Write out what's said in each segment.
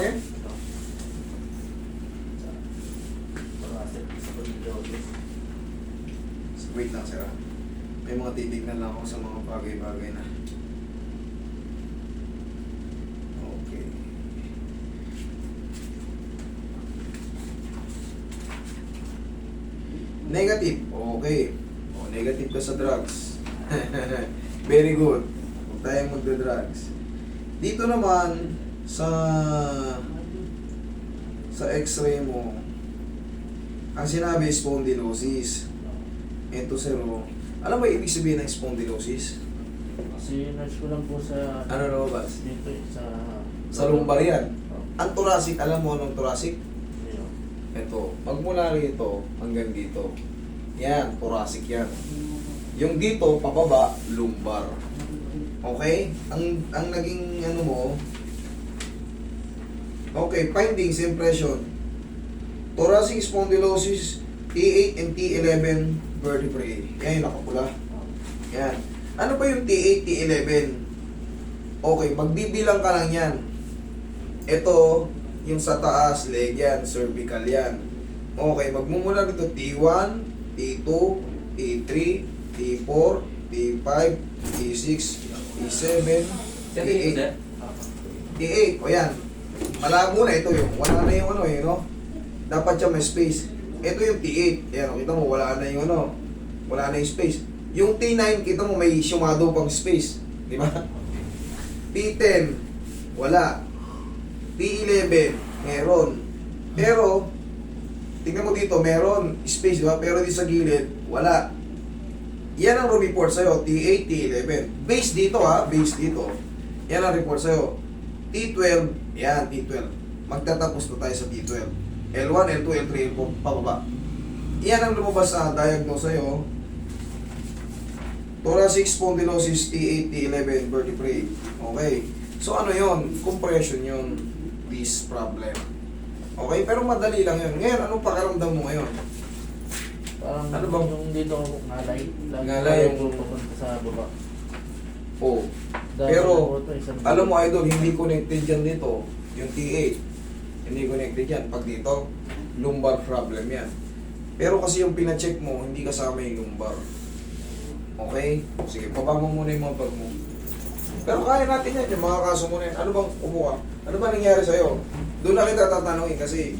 akin? Thoracic spondylosis. Wait lang, sir. May mga titignan lang ako sa mga bagay-bagay na. Okay. Negative. Okay. O, negative ka sa drugs. Very good. Huwag tayong magda-drugs. Dito naman, sa x-ray mo, ang sinabi spondylosis. Ito, sir, oh. Alam mo ibig sabihin ng spondylosis? Kasi nurse ko lang po sa... Ano lumabas? Dito Sa lumbar yan. Oh, Ang thoracic, alam mo anong thoracic? yun. Ito, magmula rito hanggang dito. Yan, thoracic yan. Yung dito, pababa, lumbar. Okay? Ang naging ano mo, okay, findings, impression. Thoracic spondylosis, T8 and T11 vertebrae. Yan yung nakapula. Yan. Ano ba yung T8, T11? Okay, magbibilang ka lang yan. Ito, yung sa taas, leg yan, cervical yan. Okay, magmumula dito T1, T2, T3, T4, T5, T6, T7, T8. T8, o yan. Malabo na ito yung, wala na yung ano eh, no? Dapat siya may space. Ito yung T8. Ayan, kita mo, wala na yung ano. Wala na yung space. Yung T9, kita mo, may sumado pang space. Di ba? T10, wala. T11, meron. Pero, tingnan mo dito, meron space, di ba? Pero dito sa gilid, wala. Yan ang report sa'yo, T8, T11. Base dito ha, base dito. Yan ang report sa'yo. T12, yan, T12. Magtatapos na tayo sa T12. L1, L2, L3, L4, pababa. Yan ang lumabas na diagnose sa'yo. Thoracic spondylosis, T8, T11, vertebrae. Okay. So ano yon? Compression yon. This problem. Okay, pero madali lang yun. Ngayon, anong pakiramdam mo ngayon? Parang Ano bang- yung dito ngalay. Ngalay yung- yung pupunta sa baba. Oh. Dahil Pero, po ito, isang- alam mo idol, hindi connected dyan dito. Yung T8. Hindi connected yan. Pag dito, lumbar problem yan. Pero kasi yung pina-check mo, hindi kasama yung lumbar. Okay? Sige, baba mo muna yung mga bag mo. Pero kaya natin yan, yung mga kaso mo na yan. Ano bang umuha? Ano ba nangyari sa'yo? Doon na kita tatanungin kasi.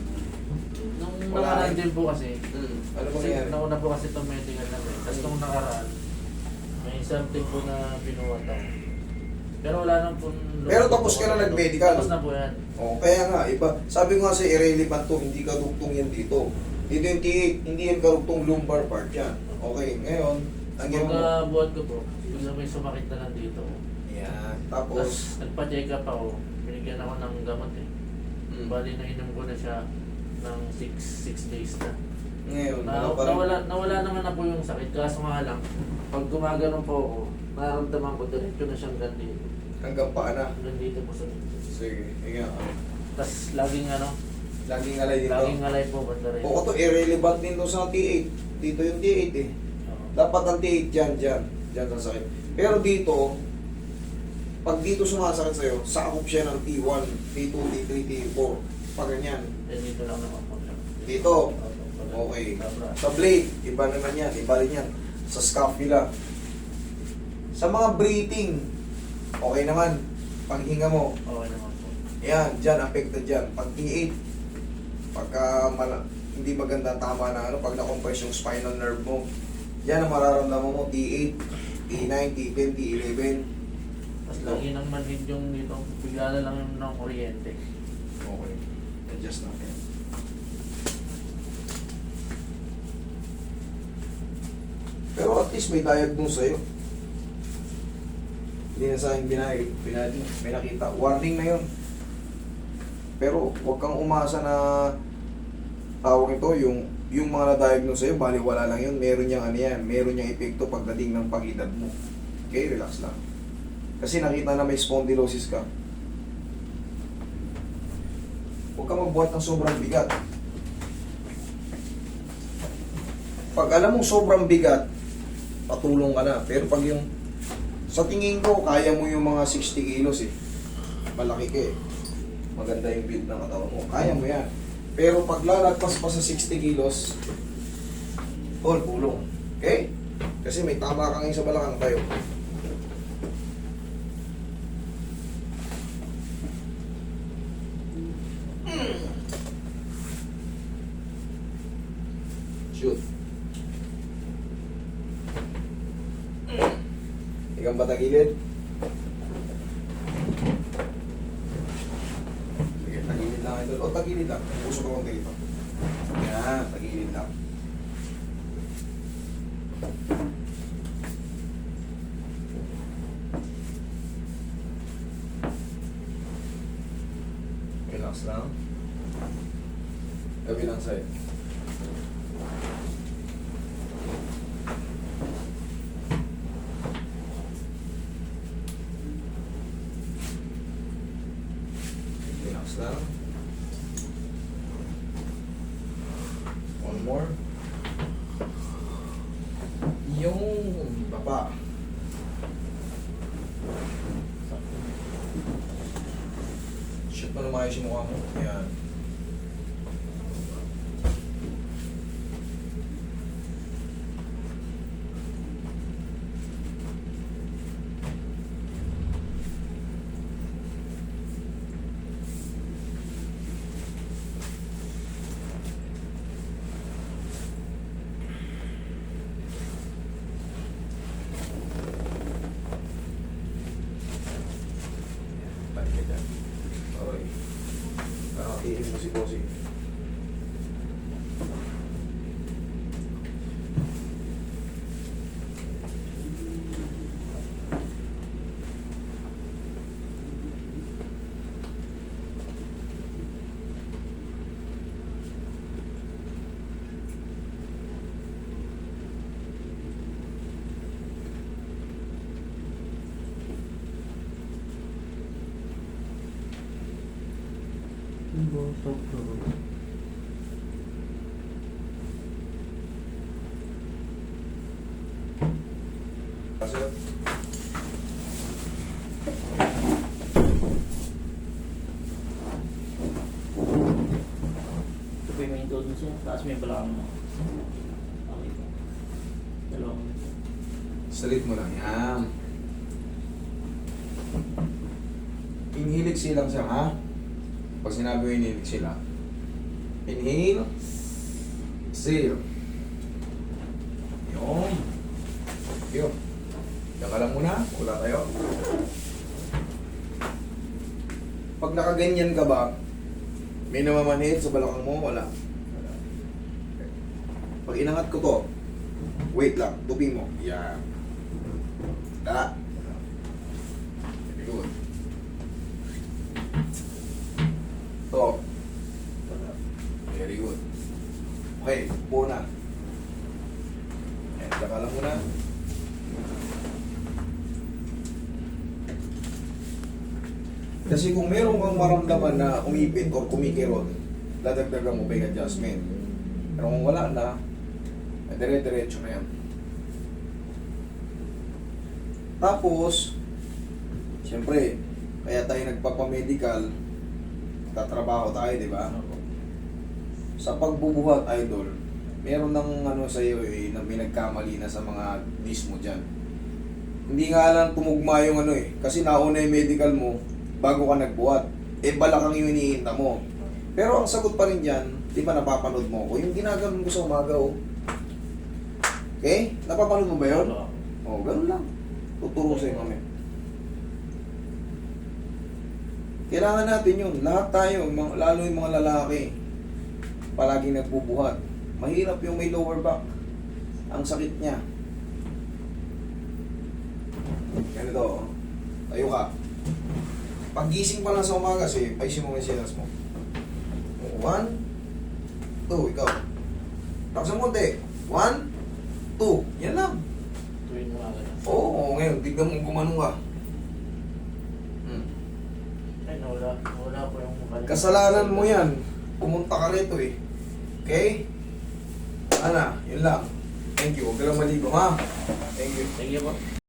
Nung Wala nakaraan eh. din po kasi, Ano bang kasi nangyari? nauna po kasi itong medical namin. Tapos nung nakaraan, may something po na binuhat ako. Pero wala nang po... Pero tapos ka na nag-medical? Tapos na po yan. Oh, kaya nga, iba. Sabi ko nga sa irrelevant to, hindi kadugtong yan dito. Dito yung T8, hindi yan kadugtong lumbar part yan. Okay, ngayon, ang ginawa mo. Pagkabuhat ko po, bigla may sumakit na lang dito. Yan, Tapos tapos, nagpa-check up ako, binigyan ako ng gamot eh. Bali nainom ko na siya ng 6 days na. ngayon, wala pa rin. Nawala naman na po yung sakit, kaso nga lang, pag gumagano'n po ako, nararamdaman ko diretso na siyang gandito. Hanggang paa na. Gandito po sa dito. Sige, higa ka. Tapos laging ano, Laging alay dito. laging alay po banda rin. Oo, to irrelevant din to sa T8. Dito yung T8 eh. Oo. Dapat ang T8 dyan sa sakit. Pero dito, pag dito sumasakit sa'yo, sakop siya ng T1, T2, T3, T4. Pag ganyan. Eh, dito lang naman po. Dito. Okay. Sa blade, iba naman yan, iba rin yan. Sa scapula. Sa mga breathing, okay naman. Paghinga mo, Okay naman po. yan, dyan, affected dyan. Pag T8, pagka hindi maganda tama na ano, pag na-compress yung spinal nerve mo, yan ang mararamdaman mo, T8, T9, T10, T11. Tapos lagi nang manhid yung dito, bigla na lang yung ng kuryente. Okay. Adjust natin. Pero at least may diagnose sa'yo. Hindi na sa akin may nakita. Warning na yun. Pero huwag kang umasa na tawag ito, yung mga na-diagnose sa'yo, bali wala lang yun. Meron niyang ano yan, meron niyang epekto pagdating ng pag-edad mo. Okay, relax lang. Kasi nakita na may spondylosis ka. Huwag kang magbuhat ng sobrang bigat. Pag alam mong sobrang bigat, patulong ka na. Pero pag yung, sa tingin ko, kaya mo yung mga 60 kilos eh. Malaki ka eh. maganda yung build ng katawan mo. Kaya mo yan. Pero pag lalagpas pa sa 60 kilos, all pulong. Okay? Kasi may tama ka ngayon sa balakang tayo. Shoot. Ikaw ba tagilid? Sige, tagilid lang ito. O, tagilid lang. Puso ko konti ito. Yan, tagilid lang. Relax lang. Kabilang side. Relax lang. One more. Yung baba. Shoot mo lumayos yung mukha mo. Yan. Balik ka dyan. Okay. Nakakihim mo si Bossing. Kasi Ito po yung main todo siya. Taas mo yung balakang mo. Okay po. Dalawang. straight mo lang. Yan. Inhale, exhale lang siya, ha? Pag sinabi mo inhale, exhale, ha? Inhale. Exhale. Yun. Yun. Diyan ka lang muna. Wala tayo. Pag nakaganyan ka ba, may namamanhid sa balakang mo? Wala. Wala. Okay. Pag inangat ko to, wait lang. Tupi mo. Yan. Da. Very good. To. Very good. Okay, upo na. Ayan, saka lang muna. Kasi kung meron kang maramdaman na umipit or kumikirot, dadagdagan mo pa yung adjustment. Pero kung wala na, dire-diretso na yan. Tapos, siyempre, kaya tayo nagpapamedical, tatrabaho tayo, di ba? Sa pagbubuhat, idol, meron ng ano sa iyo na may nagkamali na sa mga disc mo dyan. Hindi nga lang tumugma yung ano kasi nauna yung medical mo bago ka nagbuhat. Balakang yung iniinta mo. Pero ang sagot pa rin dyan, di ba napapanood mo ko? Yung ginaganon ko sa umaga, Okay? Napapanood mo ba yun? Ganun lang. Tuturo sa'yo kami. Kailangan natin yun. Lahat tayo, lalo yung mga lalaki, palaging nagbubuhat. Mahirap yung may lower back. Ang sakit niya. Ganito, tayo ka. Pag-gising pa lang sa umaga, paisin mo yung sinas mo. 1, 2, ikaw. Taksan mo konti. 1, 2. Yan lang. Tuwing mga ganun. Oo, ngayon, tignan mo gumanong ka. Ay, nawala po yung mukha. Kasalanan mo yan. Pumunta ka rito Okay? Ana, yun lang. Thank you. Huwag ka lang maligo, ha? Thank you. Sige po.